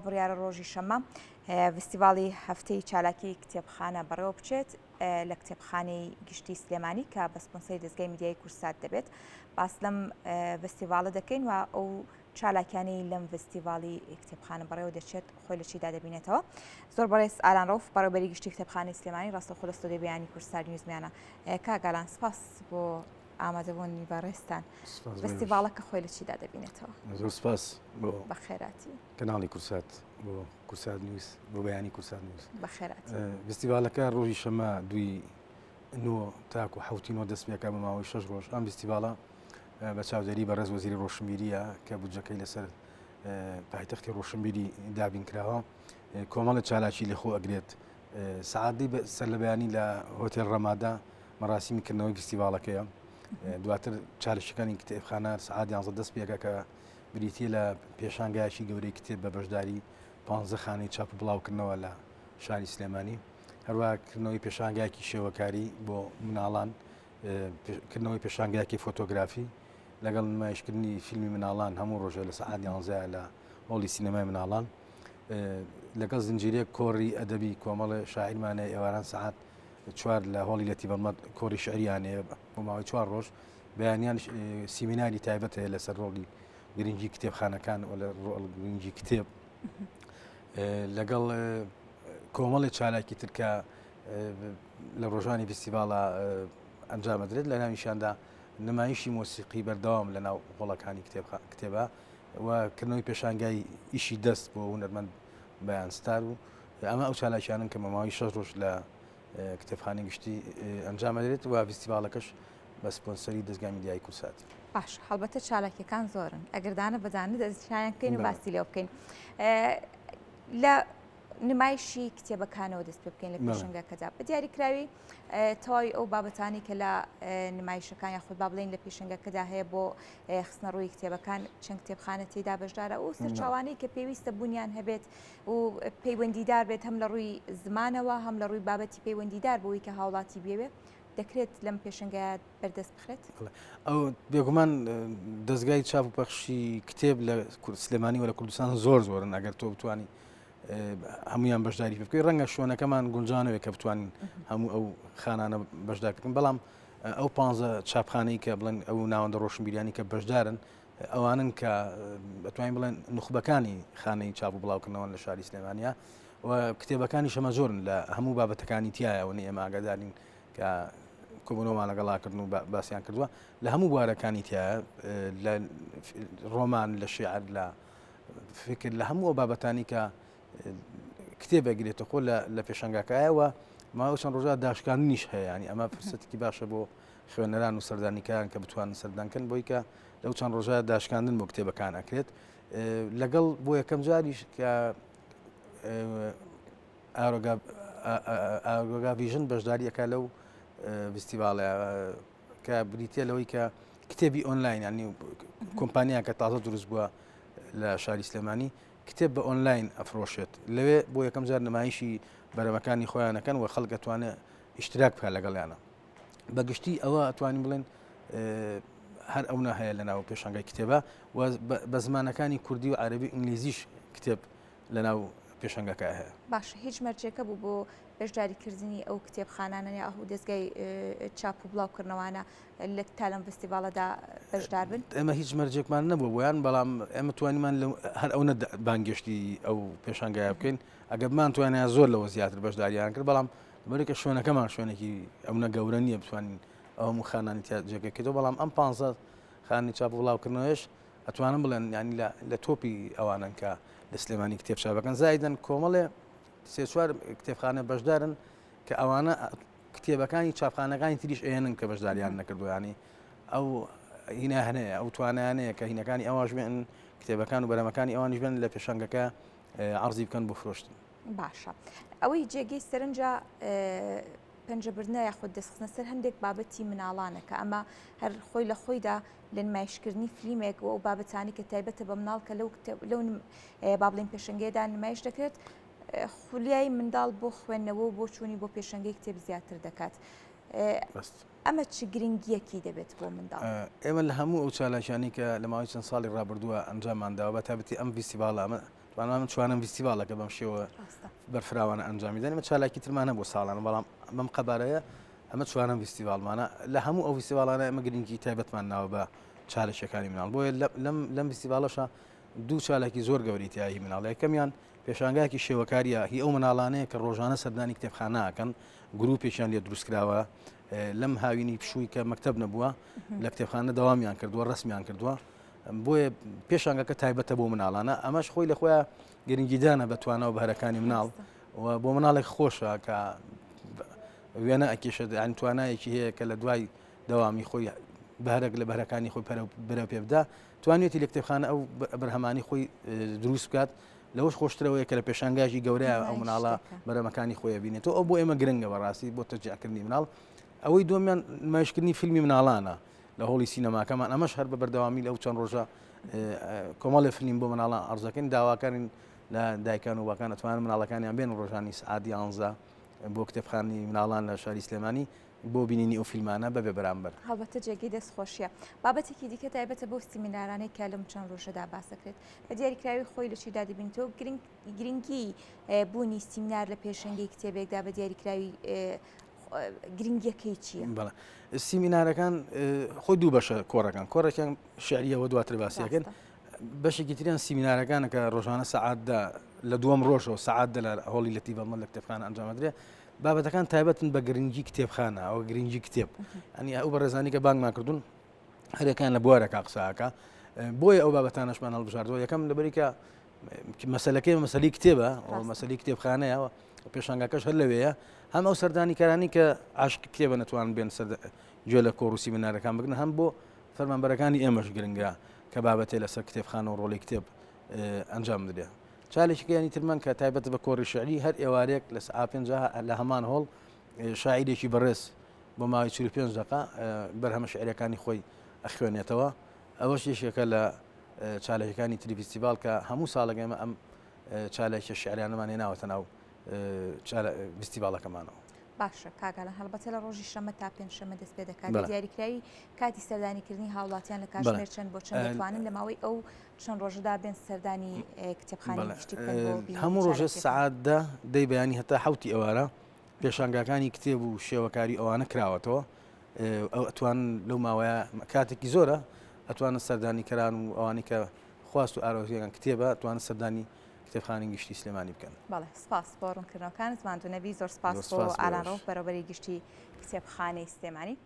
بڕیارە ڕۆژی شەمە فستیڤاڵی هەفتەی چالاکی کتێبخانە بەڕێوە بچێت لە کتێبخانەی گشتی سلێمانی کە بە سپۆنسەری دەستگای میدیای کورسات دەبێت. باس لەم فستیڤاڵە دەکەین و ئەو چالاکیانەی لەم فستیڤاڵی کتێبخانە بەڕێوە دەچێت خۆی لە چیدا دەبینێتەوە. زۆر بەڕێز ئالان ڕەوف بەڕێوەبەری گشتی کتێبخانەی سلێمانی ڕاستەوخۆ لە ستۆدیۆی بەیانی کورسات نیوزمیانە. کاگالان سپاس بۆ ئامادەبوونی بەڕێستان. فستیڤاڵەکە خۆی لە چیدا دەبینێتەوە؟ زۆر سپاس بۆ بەخێراتی کەناڵی کورسات بۆ کورسات نیوز بۆ بەیانی کورسات نیوز. بەخێراتی. فستیڤاڵەکە ڕۆژی شەمە دوی نۆ تاکو حوتینەوە دەست پێکا بە ماوەی 6 ڕۆژ. ئەم فستیڤاڵە بە چاودێری بەڕێز وەزیری ڕۆشنبیریە کە بودجەکەی لەسەر پایتەختی ڕۆشنبیری دابین کراوە. کۆمەڵە چالاکی لێخۆ ئەگرێت. سعادەی سەر لە بەیانی لە هۆتێل ڕەمادا مەراسیمی کردنەوەی فستیڤاڵەکەیە. دواتر چالشەکانی کتێبخانە سعات 11 دەست پێکە کە بریتە لە پێشانگایشی گەورەی کتێب بە بەشداری 15 خانەی چاپ و بڵاوکردنەوە لە شاری سلێمانی. هەروەکردنەوەی پێشانگایکی شێوەکاری بۆ مناڵان، کردنەوەی پێشانگایکی فۆتۆگرافی لەگەڵ نمایشکردنی فیلمی مناڵان هەموو ڕۆژە لە سعات 11 لە هۆڵی سینەمای مناڵان، لەگەڵ زنجیرەیەک کۆڕی ئەدەبی کۆمەڵە شاعیرمانە ئێواران سعات 4 لە هۆڵی لەتیبەرمەد کۆڕی شعریانەیە بۆ ماوەی 4 ڕۆژ. بەیانیان سیمیناری تایبەت هەیە لەسەر ڕۆڵی گرنگی کتێبخانەکان و لە ڕۆڵ گرنگی کتێب، لەگەڵ کۆمەڵی چالاکی ترکە لە ڕۆژانی فستیڤاڵە ئەنجامەدرێت. لە ناویشاندا نمایشی مۆسیقی بەردەوام لە ناو هۆڵەکانی کتێبە و کردنەوەی پێشانگای ئیشی دەست بۆ هونەرمەند بەیانستار و ئەمە ئەو چالاکیانن کە مەماوەی 6 ڕۆژ لە کتێبخانەی گشتی ئەنجامەدرێت و فستیڤاڵەکەش بە سپۆنسەری دەستگای میدیای کورسات. باش، هەڵبەتە چالاکیەکان زۆرن، ئەگەردانە بەزانە دەستیان بکەین و باسی لێ بکەین. لە نمایشی کتێبەکانەوە دەست پێ بکەین لە پێشنگەکەدا بە دیاریکراوی تەواوی ئەو بابەتانی کە لە نمایشەکان یاخود با بڵێن لە پێشنگەکەدا هەیە بۆ خستنە ڕووی کتێبەکان چەند کتێبخانە تێدا بەشدارە و سەرچاوانەی کە پێویستە بوونیان هەبێت و پەیوەندیدار بێت هەم لە ڕووی زمانەوە هەم لە ڕووی بابەتی پەیوەندیدار بۆی کە هاوڵاتی بێوێ دەکرێت لەم پێشنگە بەردەست بخرێت. ئەو بێگومان دەستگای چاپ و پەخشی کتێب لە سلێمانی و لە کوردستان زۆر زۆرن. ئەگەر تۆ بتوانی هەمویان بەشداری پێ بکەی ڕەنگە شوێنەکەمان گونجانەوێت کە بتوانین هەموو ئەو خانانە بەشدار بکەن، بەڵام ئەو 15 چاپخانەی کە بڵێن ئەو ناوەندە ڕۆشنبیریانی کە بەشدارن ئەوانن کە بەتوانین بڵێن نخبەکانی خانەی چاپ و بڵاوکردنەوە لە شاری سلێمانیا و کتێبەکانی شەمە زۆرن لە هەموو بابەتەکانی تایەوە ئێمە ئاگادارین کە کۆبنەوەمان لەگەڵاکردن و باسییان کردووە لە هەموو بوارەکانی تایە، لە ڕۆمان، لە شێعر، لە فکر، لە هەموو بابەتانی کە کتێب ئەگرێتە خۆ لە پێشەنگاکایەوە ماوە چەند ڕۆژە داشکاندنیش هەیە. ینی ئەمە فرسەتێکی باشە بۆ خوێنەران و سەردانیکاران کە بتوانن سەردانکەن بۆی کە لەو چەند ڕۆژە داشکاندن بۆ کتێبەکان ئەکرێت. لەگەڵ بۆ یەکەم جاریش کە ئاگۆگا ڤیژن بەشداریەکە لەو فستیڤاڵە کە بریتە لەوەی کە کتێبی ئۆنلاین، ینی کۆمپانیا کە تازە دروست بووە لە شاری سلێمانی کتێب بە ئۆنلاین ئەفرۆشێت. لەوێ بۆ یەکەم جار نمایشی بەرەمەکانی خۆیانەکەن و خەڵک ئەتوانێت ئیشتراک بکات لەگەڵیانە. بەگشتی ئەوە ئەتوانین بڵێن هەر ئەوە هەیە لە ناو پێشانگای کتێبە و بە زمانەکانی کوردی و عەرەبی ئینگلیزیش کتێب لە ناو پێشەنگەکە هەیە. باش، هیچ مەرجێکە بوو بۆ بەشداریکردنی ئەو کتێبخانانە یا ئەو دەستگای چاپ و بڵاوکردنەوەوانە لە تا لەم فستیڤاڵەدا بەشدار بن؟ ئێمە هیچ مەرجێکمان نەبوو بۆیان، بەڵام ئێمە توانیمان هەر ئەوە بانگشتی ئەو پێشانگایە بکەین. ئەگەرمان توانیان زۆر لەوە زیاتر بەشداریان کرد، بەڵام بەرێکە شوێنەکەمان شوێنێکی ئەوە گەورە نییە بتوانین ئەو هەموو خانانی جێگەکەیتەوە، بەڵام ئەم 15 خانی چاپ و بڵاوکردنەوەش ئەتوانم بڵێن ینی لە تۆپی ئەوانن کە لە سلێمانی کتێب چاپەکەن. زایدەن کۆمەڵێ سێ چوار کتێبخانە بەشدارن کە ئەوانە کتێبەکانی چاپخانەکانی تریش ئێنن کە بەشداریان نەکردو. ینی ئەو هینە هەنەیە، ئەو توانیانەیە کە هینەکانی ئەوەش بێن کتێبەکان و بەرەمەکانی ئەوانیش بێن لە پێشەنگەکە عەرزی بکەن بۆ فرۆشتن. باشە، ئەوەی جێگەی سەرنجە پەنجەبردنە یاخود دەستخستنە سەر هەندێک بابەتی مناڵانەکە ئەمە هەر خۆی لە خۆیدا لە نمایشکردنی فیلمێک و ئەو بابەتانی کە تایبەتە بە مناڵ کە لەو با بڵێن پێشەنگەیەدا نمایش دەکرێت خولیای منداڵ بۆ خوێندنەوە و بۆ چوونی بۆ پێشەنگەی کتێب زیاتر دەکات. ئەمە چ گرنگیەکی دەبێت بۆ منداڵ؟ ئێمە لە هەموو ئەو چالاکیانی کە لە ماوەی چەند ساڵی ڕابردووە ئەنجامانداوە بە تایبەتی ئەم فستیڤاڵە ئەمە توانم توانم فیستیڤالەکە بەم شێوە بەرفراوانە ئەنجامی دەنێ. چالاکی ترمانە بۆ ساڵانە، بەڵام بەم قەبارەیە ئەمە چوانم فیستیڤالمانە لە هەموو ئەو فیستیڤالانە ئەمە گرنگی تایبەتمان ناوە بە چالشەکانی مناڵ. بۆیە لەم فیستیڤالەشە دوو چالاکی زۆر گەوریتیایی مناڵ. یەکەمیان پێشانگایەکی شێوەکاریە هی ئەو مناڵانەیە کە ڕۆژانە سەردانی کتێبخانەکەن، گروپێکیان لێ دروستکراوە لەم هاوینی پشووی کە مەکتەب نەبووە لە کتێبخانە دەوامیان کردووە، ڕسمیان کردووە. بۆیە پێشانگەکە تایبەتە بۆ مناڵانە، ئەمەش خۆی لە خۆیان گرنگیدانە بە توانەوە بەهرەکانی مناڵ و بۆ مناڵێک خۆشە کە وێنە ئەکێشە ئەن توانایەکی هەیە کە لە دوای دەوامی خۆی بەهرەك لە بەرەکانی خۆی بەرەو پێبدا، توانێتی لە کتێبخانە ئەو بەرهەمانی خۆی دروست بکات. لەوەش خۆشترەوەیە کە لە پێشانگاژی گەورەیە ئەو مناڵە بەرەمەکانی خۆی بینێتەوە. ئەو بۆ ئێمە گرنگە بەڕاستی بۆ تەجیعکردنی مناڵ. ئەوەی دومیان نمایشکردنی فیلمی مناڵانە لە هۆڵی سینەماکەمان، ئەمەش هەر بە بەردەوامی لەو چەند ڕۆژە کۆمەڵی فیلم بۆ مناڵان عەرزەکەین. داواکارین لە دایکان و باوکان ئەتوانن مناڵەکانیان بێن ڕۆژانی سعات 11 بۆ کتێبخانەی مناڵان لە شاری سلێمانی بۆ بینینی ئەو فیلمانە بەبێ بەرامبەر. هەڵبەتە جێگەی دەستخۆشیە. بابەتێکی دیکە تایبەتە بۆ سیمینارانەی کە لەم چەند ڕۆژەدا باس دەکرێت بە دیاریکراوی خۆی لە چیدا دەبینیتەوە گرنگی بوونی سیمینار لە پێشەنگی کتێبێکدا بە دیاریکراوی گرنگیەکەی چییە؟ بەڵێ سیمینارەکان خۆی دوو بەشە کۆڕەکان، کۆڕێکیان شعریەوە دواتر باسیەکەن، بەشێکی تریان سیمینارەکانە کە ڕۆژانە سەعاتدا لە دووەم ڕۆژەوە سەعاتدا لە هۆڵی لەتیڤەڵمە لە کتێبخانە ئەنجامەدرێت. بابەتەکان تایبەتن بە گرنگی کتێبخانە، ئەوە گرنگی کتێب، ئەنی ئەو بەڕێزانی کە بانگمان کردوون هەرێکیان لە بوارێکا قساکە. بۆیە ئەو بابەتانەشمان هەڵبژاردەوە. یەکەم لەبەری کە مەسەلەکەی مەسەلەی کتێبە، مەسەلەی کتێبخانەیە، پێشانگاکەش هەر لەوەیە. هەم ئەو سەردانیکارانی کە عاشق کتێبە نەتوانن بێن گوێ لە کۆڕ و سیمینارەکان بگرن، هەم بۆ فەرمانبەرەکانی ئێمەش گرنگە کە بابەتێ لەسەر کتێبخانە و ڕۆڵی کتێب ئەنجام بدرێت. چالێکیانی ترمان کە تایبەت بە کۆڕی شعری هەر ئێوارێک لە سەعات 5 لە هەمان هۆڵ شاعیرێکی بەڕێز بۆ ماوەی 45 دقیقە بەرهەمە شعرەکانی خۆی ئەخوێنێتەوە. ئەوەش یەکێکە لە چالێکەکانی تری فیستیڤال کە هەموو ساڵێک ئێمە ئەم چالێکە شعریانەمان هێناوەتە ناو فیستیڤالەکەمانەوە. باشە کاگالان هەڵبەتە لە ڕۆژی شەمە تا پێنجشەمە دەست پێ دەکات. دیاریکراوی کاتی سەردانیکردنی هاوڵاتیان لە کاتژمێر چەند بۆ چەند دەتوانن لە ماوەی ئەو چەند ڕۆژەدا بێن سەردانی کتێبخانەی گشتی بکەن بۆ بینینی هەموو ڕۆژە سەعاتدا دەی بەیانی هەتا حوتی ئێوارە پێشانگاکانی کتێب و شێوەکاری ئەوانە کراوەتەوە. ئەو ئەتوان لەو ماوەیە کاتێکی زۆرە ئەتوانن سەردانیکەران و ئەوانی کە خواست و ئارۆزیەکان کتێبە ئەتوانن سەردانی کتێبخانەی گشتی سلێمانی بکەن. بەڵێ سپاس بۆ ڕوونکردنەوەکانت ماندوو نەبی، زۆر سپاس بۆ ئالانڕۆ بەرەوبەری گشتی کتێبخانەی سلێمانی.